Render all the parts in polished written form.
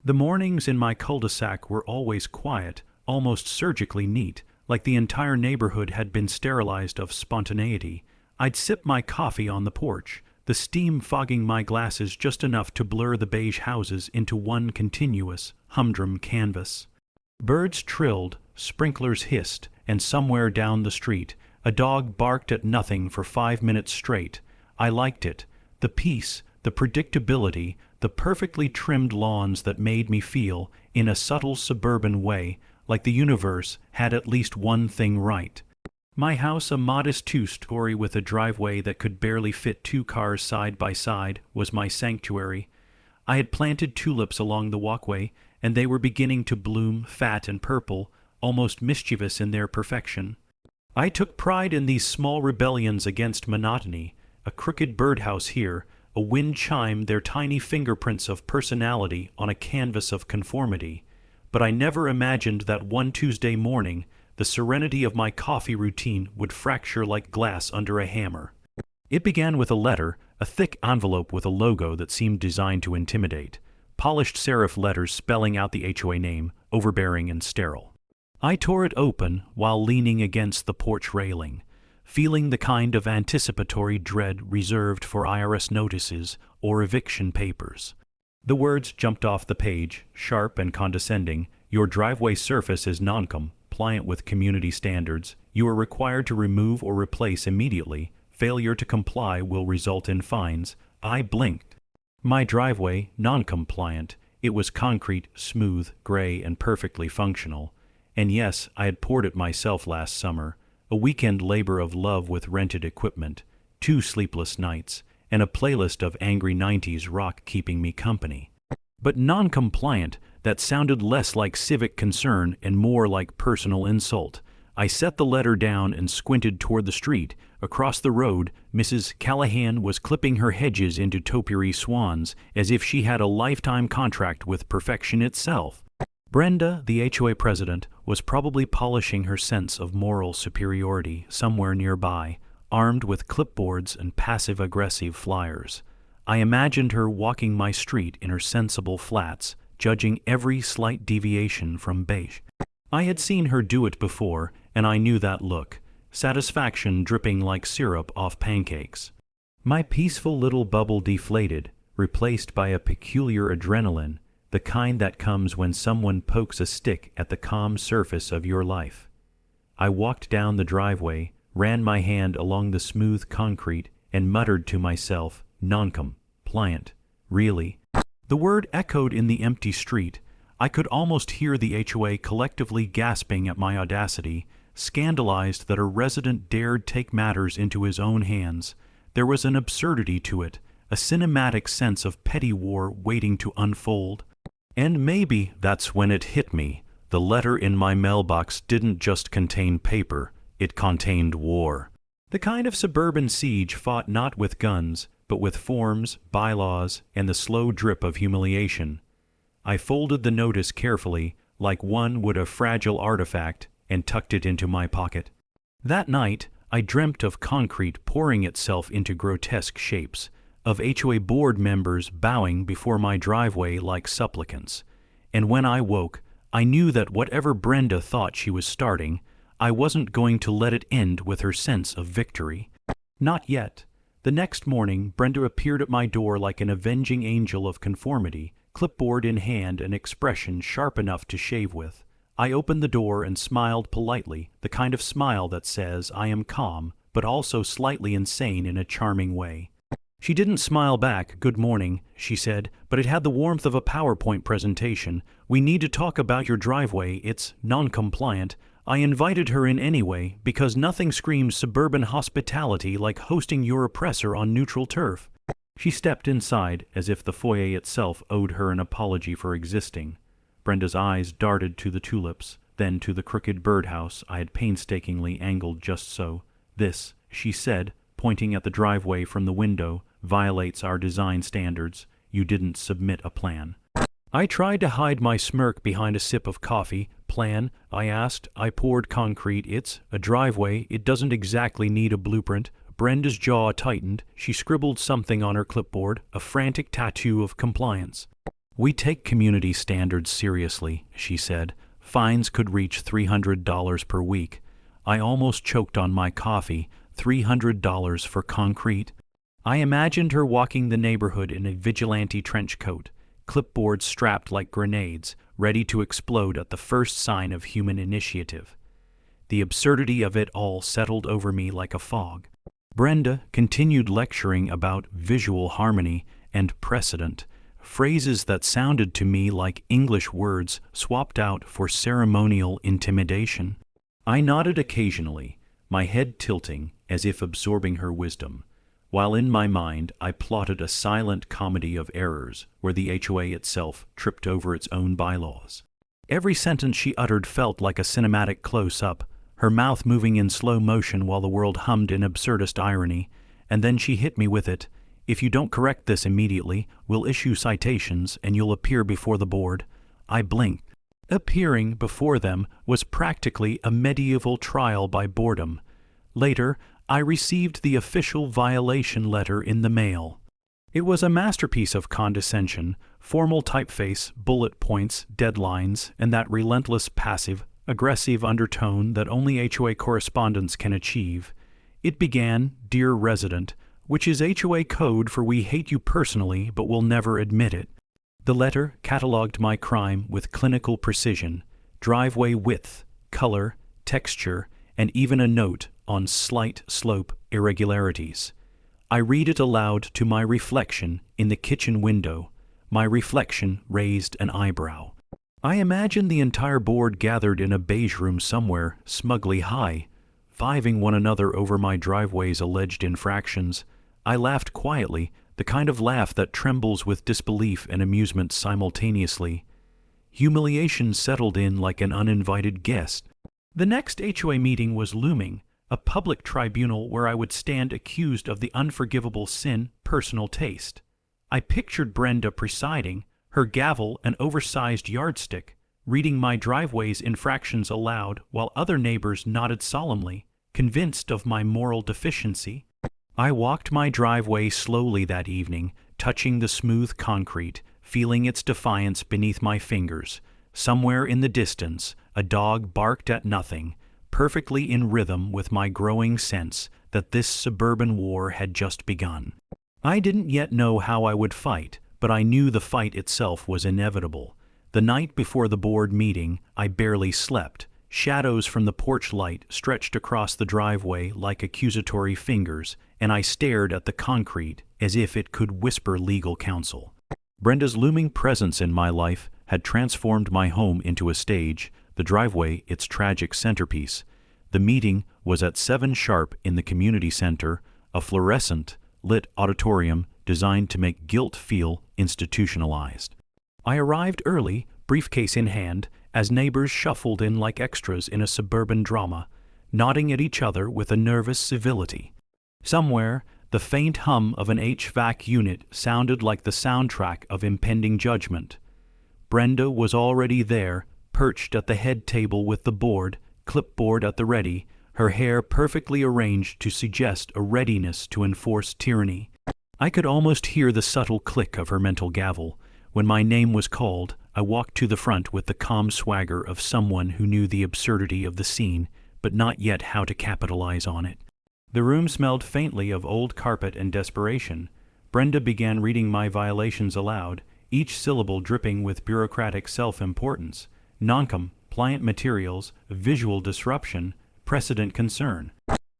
The mornings in my cul-de-sac were always quiet, almost surgically neat, like the entire neighborhood had been sterilized of spontaneity. I'd sip my coffee on the porch, the steam fogging my glasses just enough to blur the beige houses into one continuous, humdrum canvas. Birds trilled, sprinklers hissed, and somewhere down the street, a dog barked at nothing for 5 minutes straight. I liked it. The peace, the predictability, the perfectly trimmed lawns that made me feel, in a subtle suburban way, like the universe had at least one thing right. My house, a modest two-story with a driveway that could barely fit 2 cars side by side, was my sanctuary. I had planted tulips along the walkway, and they were beginning to bloom, fat and purple, almost mischievous in their perfection. I took pride in these small rebellions against monotony, a crooked birdhouse here, a wind chime, their tiny fingerprints of personality on a canvas of conformity. But I never imagined that one Tuesday morning, the serenity of my coffee routine would fracture like glass under a hammer. It began with a letter, a thick envelope with a logo that seemed designed to intimidate, polished serif letters spelling out the HOA name, overbearing and sterile. I tore it open while leaning against the porch railing, feeling the kind of anticipatory dread reserved for IRS notices or eviction papers. The words jumped off the page, sharp and condescending. Your driveway surface is non-compliant with community standards. You are required to remove or replace immediately. Failure to comply will result in fines. I blinked. My driveway, non-compliant. It was concrete, smooth, gray, and perfectly functional. And yes, I had poured it myself last summer. A weekend labor of love with rented equipment, 2 sleepless nights, and a playlist of angry 90s rock keeping me company. But non-compliant, that sounded less like civic concern and more like personal insult. I set the letter down and squinted toward the street. Across the road, Mrs. Callahan was clipping her hedges into topiary swans as if she had a lifetime contract with perfection itself. Brenda, the HOA president, was probably polishing her sense of moral superiority somewhere nearby, armed with clipboards and passive-aggressive flyers. I imagined her walking my street in her sensible flats, judging every slight deviation from beige. I had seen her do it before, and I knew that look, satisfaction dripping like syrup off pancakes. My peaceful little bubble deflated, replaced by a peculiar adrenaline, the kind that comes when someone pokes a stick at the calm surface of your life. I walked down the driveway, ran my hand along the smooth concrete, and muttered to myself, non-compliant, really? The word echoed in the empty street. I could almost hear the HOA collectively gasping at my audacity, scandalized that a resident dared take matters into his own hands. There was an absurdity to it, a cinematic sense of petty war waiting to unfold. And maybe that's when it hit me. The letter in my mailbox didn't just contain paper, it contained war. The kind of suburban siege fought not with guns, but with forms, bylaws, and the slow drip of humiliation. I folded the notice carefully, like one would a fragile artifact, and tucked it into my pocket. That night, I dreamt of concrete pouring itself into grotesque shapes, of HOA board members bowing before my driveway like supplicants. And when I woke, I knew that whatever Brenda thought she was starting, I wasn't going to let it end with her sense of victory. Not yet. The next morning, Brenda appeared at my door like an avenging angel of conformity, clipboard in hand and expression sharp enough to shave with. I opened the door and smiled politely, the kind of smile that says I am calm, but also slightly insane in a charming way. She didn't smile back, "Good morning," she said, but it had the warmth of a PowerPoint presentation. "We need to talk about your driveway. It's non-compliant." I invited her in anyway, because nothing screams suburban hospitality like hosting your oppressor on neutral turf. She stepped inside, as if the foyer itself owed her an apology for existing. Brenda's eyes darted to the tulips, then to the crooked birdhouse I had painstakingly angled just so. "This," she said, pointing at the driveway from the window, "violates our design standards. You didn't submit a plan." I tried to hide my smirk behind a sip of coffee. "Plan?" I asked. "I poured concrete. It's a driveway. It doesn't exactly need a blueprint." Brenda's jaw tightened. She scribbled something on her clipboard, a frantic tattoo of compliance. "We take community standards seriously," she said. "Fines could reach $300 per week." I almost choked on my coffee. $300 for concrete? I imagined her walking the neighborhood in a vigilante trench coat, clipboards strapped like grenades, ready to explode at the first sign of human initiative. The absurdity of it all settled over me like a fog. Brenda continued lecturing about visual harmony and precedent, phrases that sounded to me like English words swapped out for ceremonial intimidation. I nodded occasionally, my head tilting as if absorbing her wisdom, while in my mind I plotted a silent comedy of errors where the HOA itself tripped over its own bylaws. Every sentence she uttered felt like a cinematic close-up, her mouth moving in slow motion while the world hummed in absurdist irony, and then she hit me with it. "If you don't correct this immediately, we'll issue citations and you'll appear before the board." I blinked. Appearing before them was practically a medieval trial by boredom. Later, I received the official violation letter in the mail. It was a masterpiece of condescension, formal typeface, bullet points, deadlines, and that relentless passive-aggressive undertone that only HOA correspondence can achieve. It began, "Dear Resident," which is HOA code for "We hate you personally, but will never admit it." The letter cataloged my crime with clinical precision: driveway width, color, texture, and even a note on slight slope irregularities. I read it aloud to my reflection in the kitchen window. My reflection raised an eyebrow. I imagined the entire board gathered in a beige room somewhere, smugly high, fiving one another over my driveway's alleged infractions. I laughed quietly, the kind of laugh that trembles with disbelief and amusement simultaneously. Humiliation settled in like an uninvited guest. The next HOA meeting was looming, a public tribunal where I would stand accused of the unforgivable sin, personal taste. I pictured Brenda presiding, her gavel an oversized yardstick, reading my driveway's infractions aloud while other neighbors nodded solemnly, convinced of my moral deficiency. I walked my driveway slowly that evening, touching the smooth concrete, feeling its defiance beneath my fingers. Somewhere in the distance, a dog barked at nothing, perfectly in rhythm with my growing sense that this suburban war had just begun. I didn't yet know how I would fight, but I knew the fight itself was inevitable. The night before the board meeting, I barely slept. Shadows from the porch light stretched across the driveway like accusatory fingers, and I stared at the concrete as if it could whisper legal counsel. Brenda's looming presence in my life had transformed my home into a stage, the driveway its tragic centerpiece. The meeting was at 7 sharp in the community center, a fluorescent, lit auditorium designed to make guilt feel institutionalized. I arrived early, briefcase in hand, as neighbors shuffled in like extras in a suburban drama, nodding at each other with a nervous civility. Somewhere, the faint hum of an HVAC unit sounded like the soundtrack of impending judgment. Brenda was already there, perched at the head table with the board, clipboard at the ready, her hair perfectly arranged to suggest a readiness to enforce tyranny. I could almost hear the subtle click of her mental gavel. When my name was called, I walked to the front with the calm swagger of someone who knew the absurdity of the scene, but not yet how to capitalize on it. The room smelled faintly of old carpet and desperation. Brenda began reading my violations aloud, each syllable dripping with bureaucratic self-importance: non-compliant materials, visual disruption, precedent concern.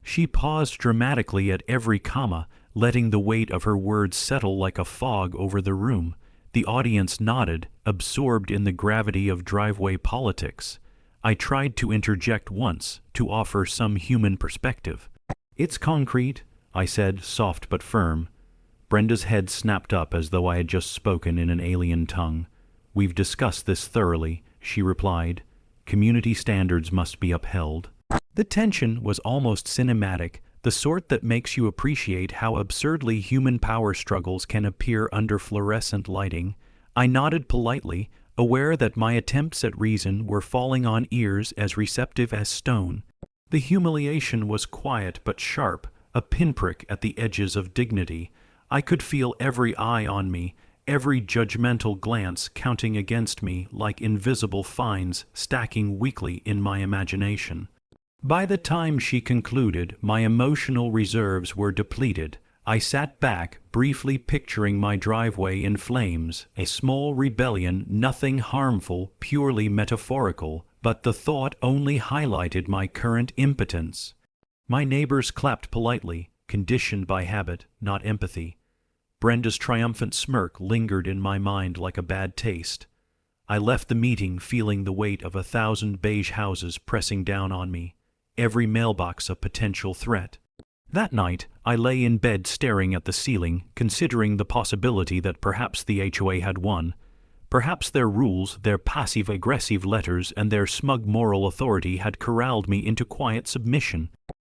She paused dramatically at every comma, letting the weight of her words settle like a fog over the room. The audience nodded, absorbed in the gravity of driveway politics. I tried to interject once, to offer some human perspective. "It's concrete," I said, soft but firm. Brenda's head snapped up as though I had just spoken in an alien tongue. "We've discussed this thoroughly," she replied. "Community standards must be upheld." The tension was almost cinematic, the sort that makes you appreciate how absurdly human power struggles can appear under fluorescent lighting. I nodded politely, aware that my attempts at reason were falling on ears as receptive as stone. The humiliation was quiet but sharp, a pinprick at the edges of dignity. I could feel every eye on me, every judgmental glance counting against me like invisible fines stacking weakly in my imagination. By the time she concluded, my emotional reserves were depleted. I sat back, briefly picturing my driveway in flames, a small rebellion, nothing harmful, purely metaphorical, but the thought only highlighted my current impotence. My neighbors clapped politely, conditioned by habit, not empathy. Brenda's triumphant smirk lingered in my mind like a bad taste. I left the meeting feeling the weight of 1,000 beige houses pressing down on me, every mailbox a potential threat. That night, I lay in bed staring at the ceiling, considering the possibility that perhaps the HOA had won. Perhaps their rules, their passive-aggressive letters, and their smug moral authority had corralled me into quiet submission.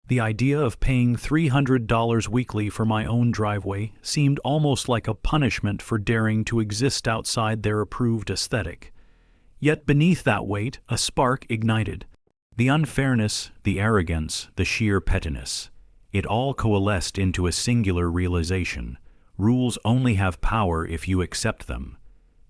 The idea of paying $300 weekly for my own driveway seemed almost like a punishment for daring to exist outside their approved aesthetic. Yet beneath that weight, a spark ignited. The unfairness, the arrogance, the sheer pettiness. It all coalesced into a singular realization. Rules only have power if you accept them.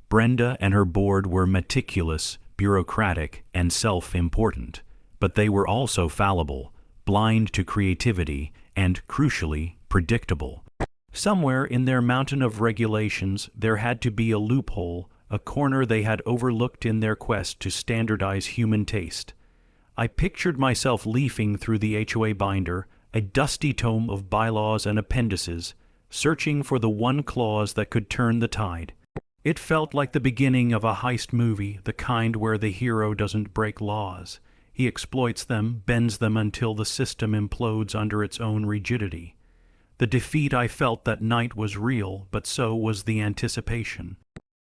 Brenda and her board were meticulous, bureaucratic, and self-important, but they were also fallible, blind to creativity, and, crucially, predictable. Somewhere in their mountain of regulations there had to be a loophole, a corner they had overlooked in their quest to standardize human taste. I pictured myself leafing through the HOA binder, a dusty tome of bylaws and appendices, searching for the one clause that could turn the tide. It felt like the beginning of a heist movie, the kind where the hero doesn't break laws. He exploits them, bends them until the system implodes under its own rigidity. The defeat I felt that night was real, but so was the anticipation.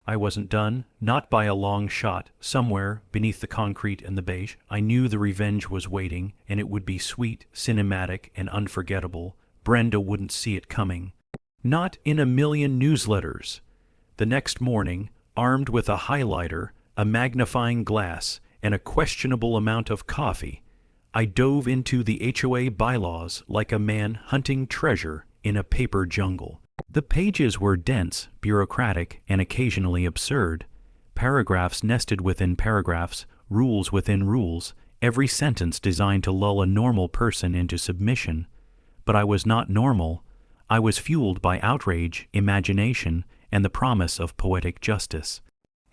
I wasn't done, not by a long shot. Somewhere, beneath the concrete and the beige, I knew the revenge was waiting, and it would be sweet, cinematic, and unforgettable. Brenda wouldn't see it coming. Not in a million newsletters. The next morning, armed with a highlighter, a magnifying glass, and a questionable amount of coffee, I dove into the HOA bylaws like a man hunting treasure in a paper jungle. The pages were dense, bureaucratic, and occasionally absurd. Paragraphs nested within paragraphs, rules within rules, every sentence designed to lull a normal person into submission. But I was not normal. I was fueled by outrage, imagination, and the promise of poetic justice.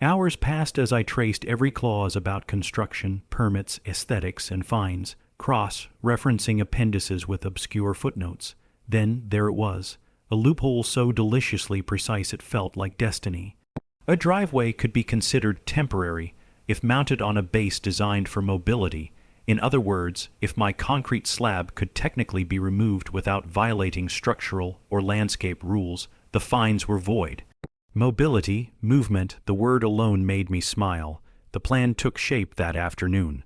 Hours passed as I traced every clause about construction, permits, aesthetics, and fines, cross-referencing appendices with obscure footnotes. Then there it was. A loophole so deliciously precise it felt like destiny. A driveway could be considered temporary if mounted on a base designed for mobility. In other words, if my concrete slab could technically be removed without violating structural or landscape rules, the fines were void. Mobility, movement, the word alone made me smile. The plan took shape that afternoon.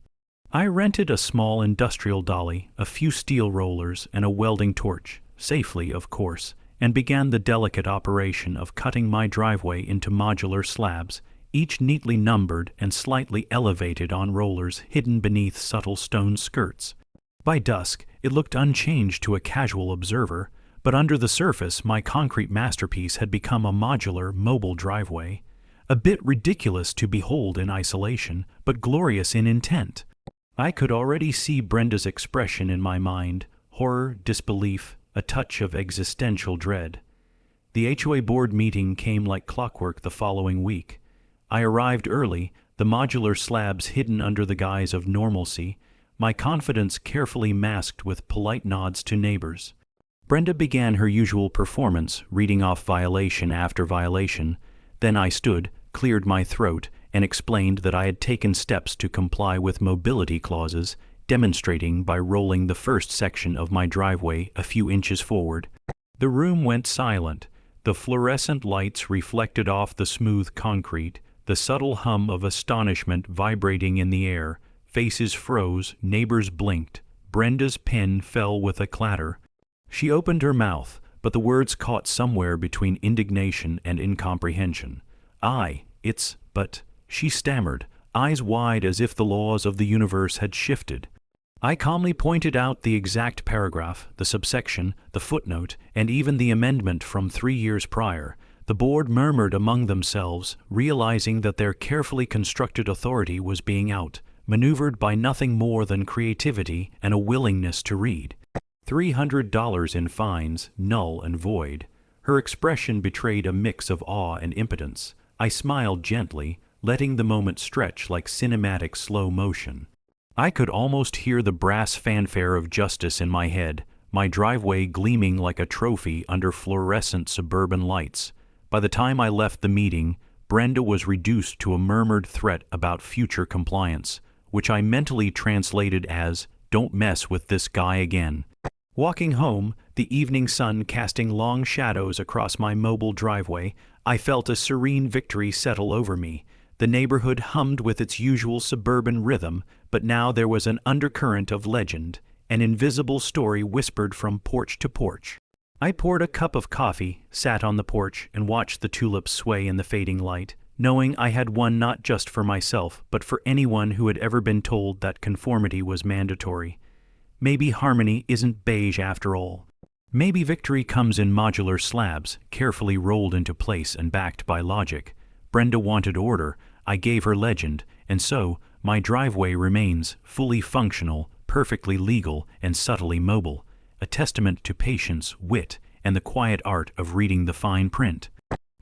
I rented a small industrial dolly, a few steel rollers, and a welding torch, safely, of course, and began the delicate operation of cutting my driveway into modular slabs, each neatly numbered and slightly elevated on rollers hidden beneath subtle stone skirts. By dusk, it looked unchanged to a casual observer, but under the surface my concrete masterpiece had become a modular, mobile driveway, a bit ridiculous to behold in isolation, but glorious in intent. I could already see Brenda's expression in my mind, horror, disbelief, a touch of existential dread. The HOA board meeting came like clockwork the following week. I arrived early, the modular slabs hidden under the guise of normalcy, my confidence carefully masked with polite nods to neighbors. Brenda began her usual performance, reading off violation after violation. Then I stood, cleared my throat, and explained that I had taken steps to comply with mobility clauses, demonstrating by rolling the first section of my driveway a few inches forward. The room went silent. The fluorescent lights reflected off the smooth concrete, the subtle hum of astonishment vibrating in the air. Faces froze, neighbors blinked. Brenda's pen fell with a clatter. She opened her mouth, but the words caught somewhere between indignation and incomprehension. But she stammered, eyes wide as if the laws of the universe had shifted. I calmly pointed out the exact paragraph, the subsection, the footnote, and even the amendment from 3 years prior. The board murmured among themselves, realizing that their carefully constructed authority was being maneuvered by nothing more than creativity and a willingness to read. $300 in fines, null and void. Her expression betrayed a mix of awe and impotence. I smiled gently, letting the moment stretch like cinematic slow motion. I could almost hear the brass fanfare of justice in my head, my driveway gleaming like a trophy under fluorescent suburban lights. By the time I left the meeting, Brenda was reduced to a murmured threat about future compliance, which I mentally translated as, "Don't mess with this guy again." Walking home, the evening sun casting long shadows across my mobile driveway, I felt a serene victory settle over me. The neighborhood hummed with its usual suburban rhythm, but now there was an undercurrent of legend, an invisible story whispered from porch to porch. I poured a cup of coffee, sat on the porch, and watched the tulips sway in the fading light, knowing I had won not just for myself, but for anyone who had ever been told that conformity was mandatory. Maybe harmony isn't beige after all. Maybe victory comes in modular slabs, carefully rolled into place and backed by logic. Brenda wanted order, I gave her legend, and so, my driveway remains fully functional, perfectly legal, and subtly mobile, a testament to patience, wit, and the quiet art of reading the fine print.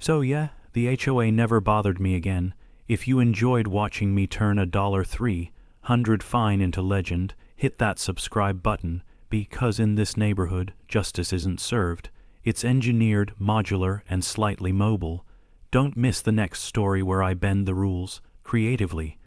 So yeah, the HOA never bothered me again. If you enjoyed watching me turn a $300 fine into legend, hit that subscribe button, because in this neighborhood, justice isn't served. It's engineered, modular, and slightly mobile. Don't miss the next story where I bend the rules, creatively,